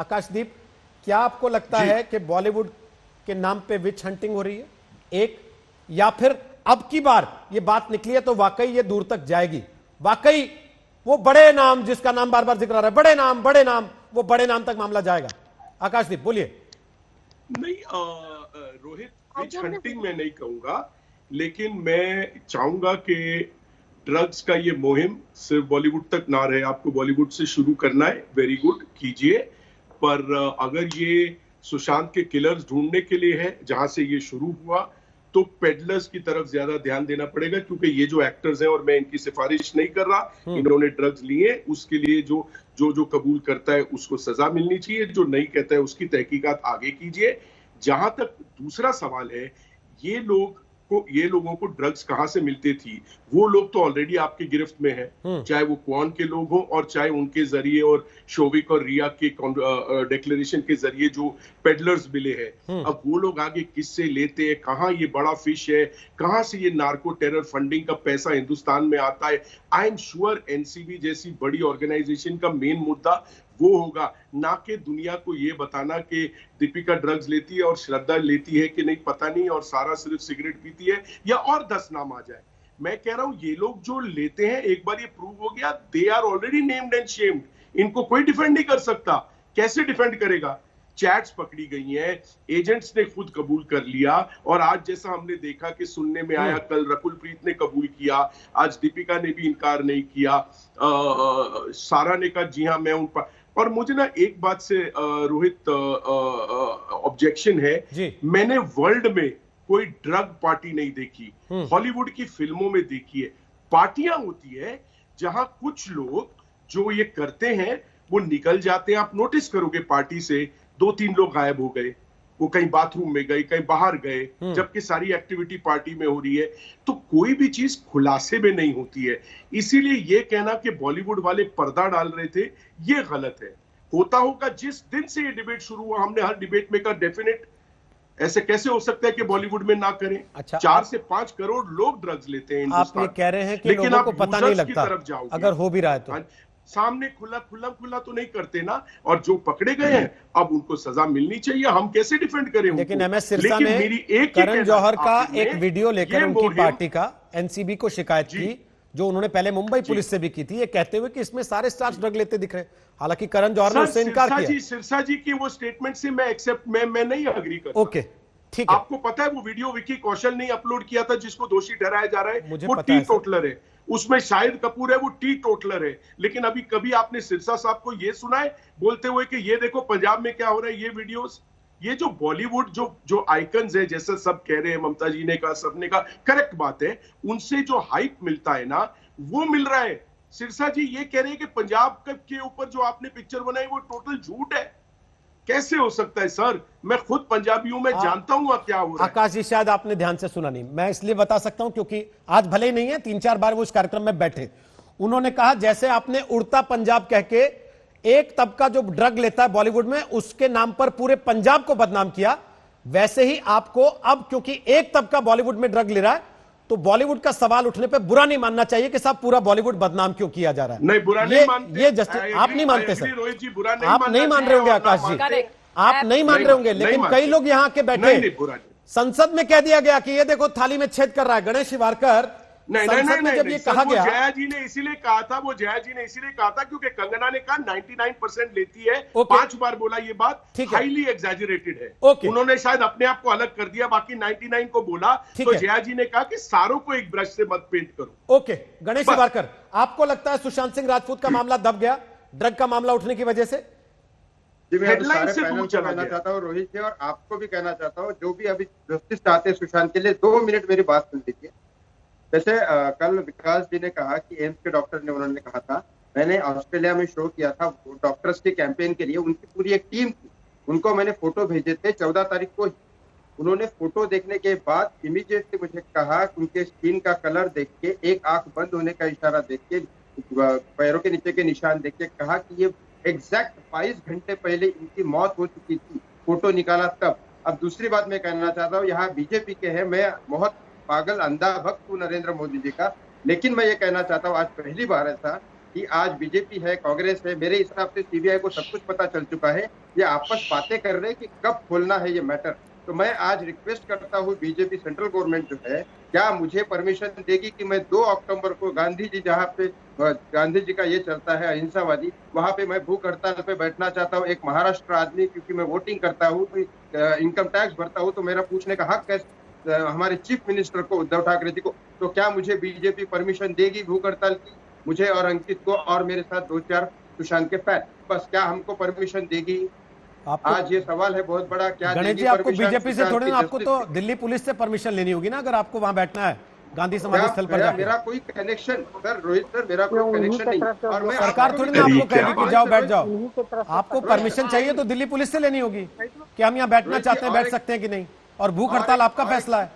आकाशदीप, क्या आपको लगता है कि बॉलीवुड के नाम पे विच हंटिंग हो रही है एक, या फिर अब की बार ये बात निकली है तो वाकई ये दूर तक जाएगी, वाकई वो बड़े नाम जिसका नाम बार बार जिक्र आ रहा है, बड़े नाम, वो बड़े नाम तक मामला जाएगा? आकाशदीप बोलिए। नहीं रोहित, विच हंटिंग मैं नहीं कहूंगा, लेकिन मैं चाहूंगा कि ड्रग्स का ये मुहिम सिर्फ बॉलीवुड तक ना रहे। आपको बॉलीवुड से शुरू करना है, वेरी गुड, कीजिए, पर अगर ये सुशांत के किलर्स ढूंढने के लिए है जहां से ये शुरू हुआ, तो पेडलर्स की तरफ ज्यादा ध्यान देना पड़ेगा, क्योंकि ये जो एक्टर्स हैं, और मैं इनकी सिफारिश नहीं कर रहा, इन्होंने ड्रग्स लिए, उसके लिए जो कबूल करता है उसको सजा मिलनी चाहिए, जो नहीं कहता है उसकी तहकीकात आगे कीजिए। जहां तक दूसरा सवाल है, ये लोगों को ड्रग्स कहां से मिलती थी, वो लोग तो ऑलरेडी आपकी गिरफ्त में हैं, चाहे वो क्वान के लोग हों और चाहे उनके जरिए और शोविक और रिया के डिक्लेरेशन के जरिए जो पेडलर्स मिले हैं। अब वो लोग आगे किससे लेते हैं, कहां ये बड़ा फिश है, कहां से ये नार्को टेरर फंडिंग का पैसा हिंदुस्तान में आता है। आई एम श्योर एनसीबी जैसी बड़ी ऑर्गेनाइजेशन का मेन मुद्दा वो होगा, ना कि दुनिया को ये बताना कि दीपिका ड्रग्स लेती है और श्रद्धा लेती है कि नहीं पता नहीं, और सारा सिर्फ सिगरेट पीती है, या और 10 नाम आ जाए। मैं कह रहा हूं ये लोग जो लेते हैं, एक बार ये प्रूव हो गया, they are already named and shamed, इनको कोई डिफेंड नहीं कर सकता। कैसे डिफेंड करेगा? चैट्स पकड़ी गई हैं, एजेंट्स ने खुद कबूल कर लिया, और आज जैसा हमने देखा कि सुनने में आया, कल रकुलप्रीत ने कबूल किया, आज दीपिका ने भी इनकार नहीं किया, सारा ने कहा जी हाँ मैं उन पर। और मुझे ना एक बात से रोहित ऑब्जेक्शन है, मैंने वर्ल्ड में कोई ड्रग पार्टी नहीं देखी, हॉलीवुड की फिल्मों में देखी है। पार्टियां होती है जहां कुछ लोग जो ये करते हैं वो निकल जाते हैं, आप नोटिस करोगे पार्टी से 2-3 लोग गायब हो गए, वो कहीं बाथरूम में गए, कहीं बाहर गए, जबकि सारी एक्टिविटी पार्टी में हो रही है। तो कोई भी चीज खुलासे में नहीं होती है, इसीलिए ये कहना कि बॉलीवुड वाले पर्दा डाल रहे थे, ये गलत है। होता होगा, जिस दिन से ये डिबेट शुरू हुआ हमने हर डिबेट में कहा डेफिनेट, ऐसे कैसे हो सकता है कि बॉलीवुड में ना करें। अच्छा, 4 से 5 करोड़ लोग ड्रग्स लेते हैं आप ये कह रहे हैं कि लोगों को पता नहीं लगता, अगर हो भी रहा है तो सामने खुला तो नहीं करते ना, और जो पकड़े गए हैं अब उनको सजा मिलनी चाहिए। हम कैसे डिफेंड करें? लेकिन एमएस सिरसा ने करण जौहर का एक वीडियो लेकर उनकी पार्टी का एनसीबी को शिकायत की, जो उन्होंने पहले मुंबई पुलिस से भी की थी, ये कहते हुए कि इसमें सारे स्टार्स ड्रग लेते दिख रहे हैं। हालांकि करण जौहर ने उससे इनकार किया। सिरसा जी की वो स्टेटमेंट से मैं नहीं अग्री करता। ओके, ठीक है। आपको पता है वो वीडियो विकी कौशल ने अपलोड किया था, जिसको दोषी ठहराया जा रहा है, वो टी टोटलर है, उसमें शाहिद कपूर है, वो टी टोटलर है। लेकिन अभी कभी आपने सिरसा साहब को ये सुना है बोलते हुए कि ये देखो पंजाब में क्या हो रहा है, ये वीडियोस? ये जो बॉलीवुड जो आइकन्स है, जैसे सब कह रहे हैं, ममता जी ने कहा, सबने कहा, करेक्ट बात है, उनसे जो हाइप मिलता है ना, वो मिल रहा है। सिरसा जी ये कह रहे हैं कि पंजाब के ऊपर जो आपने पिक्चर बनाई वो टोटल झूठ है। कैसे हो सकता है सर? मैं खुद पंजाबी हूं, मैं जानता हूं क्या हो रहा है। आकाश जी, शायद आपने ध्यान से सुना नहीं, मैं इसलिए बता सकता हूं क्योंकि आज भले ही नहीं है, 3-4 बार वो इस कार्यक्रम में बैठे। उन्होंने कहा जैसे आपने उड़ता पंजाब कह के एक तबका जो ड्रग लेता है बॉलीवुड में, उसके नाम पर पूरे पंजाब को बदनाम किया, वैसे ही आपको अब क्योंकि एक तबका बॉलीवुड में ड्रग ले रहा है, तो बॉलीवुड का सवाल उठने पे बुरा नहीं मानना चाहिए कि साहब पूरा बॉलीवुड बदनाम क्यों किया जा रहा है। नहीं, बुरा नहीं मानते। ये जस्टिस आप नहीं मानते सर, रोहित जी, बुरा नहीं, आप नहीं मान रहे होंगे आकाश जी, आप नहीं मान रहे होंगे, लेकिन कई लोग यहाँ के बैठे, संसद में कह दिया गया कि ये देखो थाली में छेद कर रहा है गणेश शिवारकर। संसद में जब ये कहा गया, जया जी ने इसीलिए कहा था, क्योंकि कंगना ने कहा 99% लेती है, 5 बार बोला ये बात, हाईली एग्जैजरेटेड है। उन्होंने शायद अपने आप को अलग कर दिया, बाकी 99 को बोला, तो जया जी ने कहा कि सारों को एक ब्रश से मत पेंट करो। ओके, गणेश शिवारकर, आपको लगता है सुशांत सिंह राजपूत का मामला दब गया ड्रग का मामला उठने की वजह से? हेडलाइन से दूर कहना चाहता हूँ रोहित जी, और आपको भी कहना चाहता हूँ, जो भी अभी जस्टिस चाहते हैं सुशांत के लिए, 2 मिनट मेरी बात सुन लीजिए। जैसे कल विकास जी ने कहा कि एम्स के डॉक्टर ने, उन्होंने कहा था, मैंने ऑस्ट्रेलिया में शो किया था डॉक्टर्स के कैंपेन के लिए, उनकी पूरी एक टीम थी, उनको मैंने फोटो भेजे थे 14 तारीख को ही। उन्होंने फोटो देखने के बाद इमीडिएटली मुझे कहा, उनके स्किन का कलर देख के, एक आंख बंद होने का इशारा देख के, पैरों के नीचे के निशान देख के कहा कि ये एग्जैक्ट 22 घंटे पहले इनकी मौत हो चुकी थी, फोटो निकाला तब। अब दूसरी बात मैं कहना चाहता हूँ, यहाँ बीजेपी के हैं, मैं बहुत पागल अंधा भक्त हूँ नरेंद्र मोदी जी का, लेकिन मैं ये कहना चाहता हूँ, आज पहली बार ऐसा कि आज बीजेपी है, कांग्रेस है, मेरे हिसाब से सीबीआई को सब कुछ पता चल चुका है। ये आपस बातें कर रहे हैं कि कब खोलना है ये मैटर। तो मैं आज रिक्वेस्ट करता हूँ बीजेपी सेंट्रल गवर्नमेंट जो है, क्या मुझे परमिशन देगी कि मैं 2 अक्टूबर को गांधी जी जहाँ पे गांधी जी का ये चलता है अहिंसावादी, वहां पे मैं भूख हड़ताल पे बैठना चाहता हूँ। एक महाराष्ट्र आदमी, क्योंकि मैं वोटिंग करता हूँ, इनकम टैक्स भरता हूँ, तो मेरा पूछने का हक है हमारे चीफ मिनिस्टर को, उद्धव ठाकरे जी को। तो क्या मुझे बीजेपी परमिशन देगी भूख हड़ताल की, मुझे और अंकित को और मेरे साथ 2-4 सुशांत के फैन, बस क्या हमको परमिशन देगी? आज ये सवाल है बहुत बड़ा। क्या गणेश जी, आपको बीजेपी से थोड़ी ना, आपको तो दिल्ली पुलिस से परमिशन लेनी होगी ना, अगर आपको वहां बैठना है गांधी समाधि स्थल पर जाकर। मेरा कोई कनेक्शन सर, रोहित सर, मेरा कोई कनेक्शन नहीं। और मैं सरकार थोड़ी ना आपको कहेगी कि जाओ बैठ जाओ। आपको परमिशन चाहिए तो दिल्ली पुलिस से लेनी होगी कि हम यहाँ बैठना चाहते हैं, बैठ सकते हैं कि नहीं, और भूख हड़ताल आपका फैसला है।